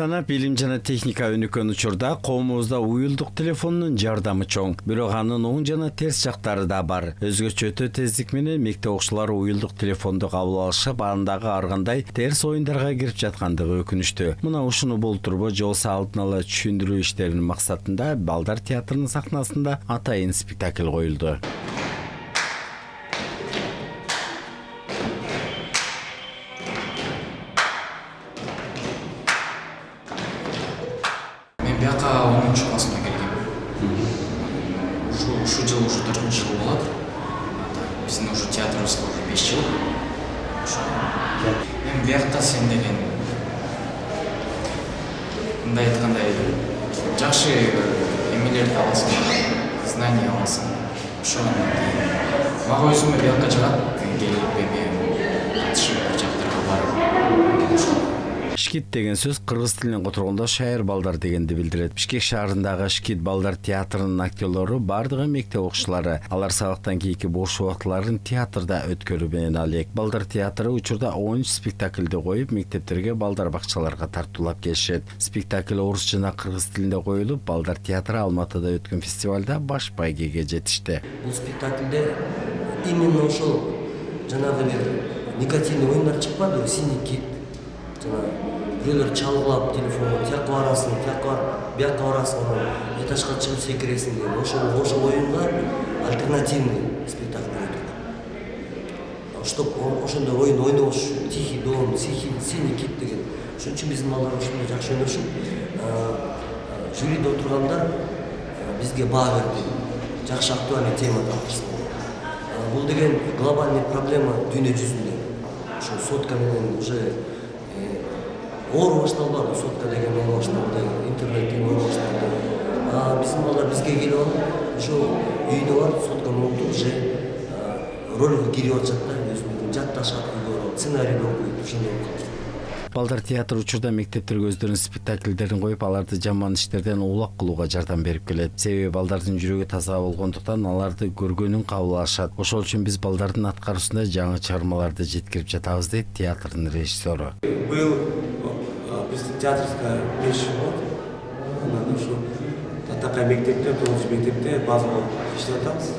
Санап билим жана техника өнүккөн учурда коомубузда уюлдук телефондун жардамы чоң. Бирок анын оң жана терс жактары да бар. Өзгөчө өтө тездик менен мектеп окуучулары уюлдук телефонду кабыл алышып, андагы ар кандай терс оюндарга кирип жаткандыгы өкүнүчтүү. Мына ушуну болтурбу же болбосо алдын ала түшүндүрүү иштеринин максатында Балдар театрынын сахнасында атайын спектакль коюлду. Бияка 10 классына келгем. Ушу жыл уже 4 жыл болот. Биздин уже театрыбызга уже 5 жыл. Эми биякта сен деген мындай айткандай жакшы эмелерди аласың, знания аласың. Ошо мага өзүмө биякка жагат, келип эми катышып бир жактарга барып. Шкит деген сөз кыргыз тилинен которгондо шайыр балдар дегенди билдирет. Бишкек шаарындагы Шкит Балдар театрынын актерлору бардыгы мектеп окуучулары. Алар сабактан кийинки бош убакытларын театрда өткөрүү менен алек. Балдар театры учурда 13 спектакльди коюп, мектептерге, балдар бакчаларга тартуулап келишет. Спектакль орус жана кыргыз тилинде коюлуп, Балдар театры Алматыда өткөн фестивалда баш байгеге жетишти. Бул спектакльде именно ошол жанагы бир негативный оюндар чыкпады, синий кит. Бирөөлөр чалгылап телефонго тияка барасың, тияка бияка барасың, этажга чыгып секиресиң деген ошол оюнга альтернативный спектакль өтүп. Чтоб ошондой оюн ойнобош үчүн тихий дом, синий кит деген. Ошон үчүн биздин балдар ошондой жакшы ойношуп, жюриде отургандар бизге баа берди. Жакшы актуальный тема тапкырсың. Бул деген глобальный проблема дүйнө жүзүндө. Ошо сотка менен уже оор башталбады, сотка деген оор башталды, интернет деген оор башталды. Биздин балдар бизге келип алып, ошо үйүнө барып, сотканы окуп, уже ролго кирип атышат да, өзүнүн жатташат, сценарийди окуйт, ошондой окуйт. Балдар театры учурда мектептерге өздөрүнүн спектакльдерин коюп, аларды жаман иштерден улак кылууга жардам берип келет. Себеби балдардын жүрөгү таза болгондуктан аларды көргөнүн кабыл алышат. Ошол үчүн биз балдардын аткаруусунда жаңы чыгармаларды жеткирип жатабыз, дейт театрдын режиссеру. Быйыл биздин театрыбызга 5 жыл болот. Анан ушу Татакай мектепте, 9 мектепте база болуп иштеп атабыз.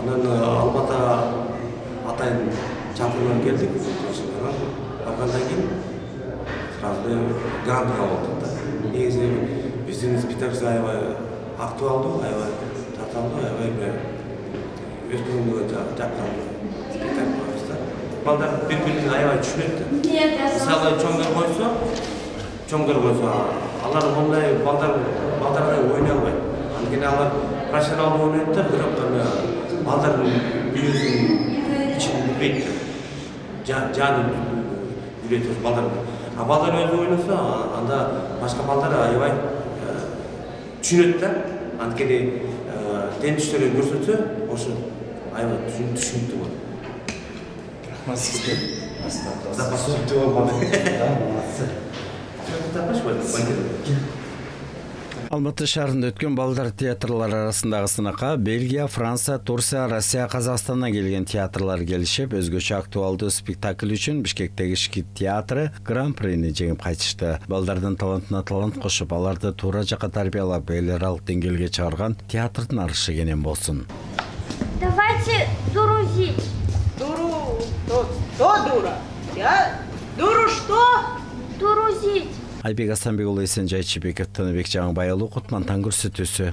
Анан Алматыга атайын чакыруудан келдик. Баргандан кийин сразу грантка болдук да. Негизи биздин спектакль аябай актуалдуу, аябай татаалдуу, аябай өспүрүмгө жаккан спектакль болуп да. Балдар бири-бирин аябай түшүнөт да. Мисалы чоңдор койсо, алар мондай балдардай ойной албайт. Анткени алар профессионалдуу ойнойт да, бирок балдардын дүйнөсүн ичин билбейт да. Жанын билет балдар. Балдар өзү ойносо, анда башка балдар аябай түшүнөт да. Анткени тендүштөрү көрсөтсө, ошо аябай түшүнүктүү болот. Рахмат сизге. Запасты болмады. Алматы шаарында өткөн балдар театрлары арасындагы сынакка Бельгия, Франция, Турция, Россия, Казакстандан келген театрлар келишип, өзгөчө актуалдуу спектакль үчүн Бишкектеги Шкит театры гран-прини жеңип кайтышты. Балдардын талантына талант кошуп, аларды туура жакка тарбиялап, эл аралык деңгээлге чыгарган театрдын арышы кенен болсун. Давайте дурузить. Что дура? Я? Дуру что? Дурузить. Айбек Асанбек уулу, Эсен Жайчыбеков, Тыныбек Жаңыбай уулу, Кутман таң көрсөтүүсү.